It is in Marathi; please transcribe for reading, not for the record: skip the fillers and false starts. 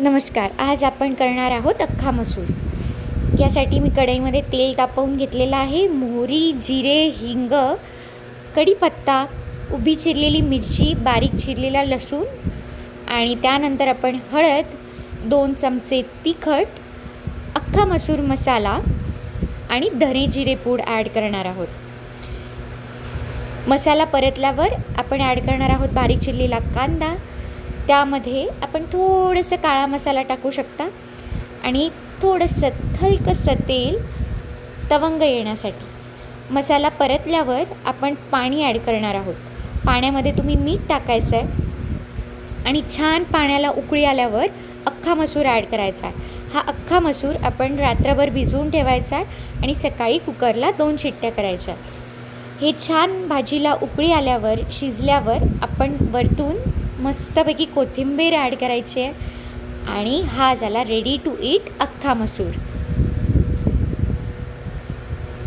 नमस्कार. आज आपण करणार आहोत अख्खा मसूर. यासाठी मी कढईमध्ये तेल तापवून घेतलेलं आहे. मोहरी, जिरे, हिंग, कढीपत्ता, उभी चिरलेली मिरची, बारीक चिरलेला लसूण आणि त्यानंतर आपण हळद, 2 चमचे तिखट, अख्खा मसूर मसाला आणि धने जिरे पूड ॲड करणार आहोत. मसाला परतल्यावर आपण ॲड करणार आहोत बारीक चिरलेला कांदा. त्यामध्ये आपण थोडंसं काळा मसाला टाकू शकता आणि थोडंसं हलकंसं तेल तवंग येण्यासाठी. मसाला परतल्यावर आपण पाणी ॲड करणार आहोत. पाण्यामध्ये तुम्ही मीठ टाकायचं आहे आणि छान पाण्याला उकळी आल्यावर अख्खा मसूर ॲड करायचा आहे. हा अख्खा मसूर आपण रात्रभर भिजवून ठेवायचा आहे आणि सकाळी कुकरला 2 शिट्ट्या करायच्या. हे छान भाजीला उकळी आल्यावर शिजल्यावर आपण वरतून मस्तपैकी कोथिंबीर ॲड करायची आहे आणि हा झाला रेडी टू ईट अख्खा मसूर.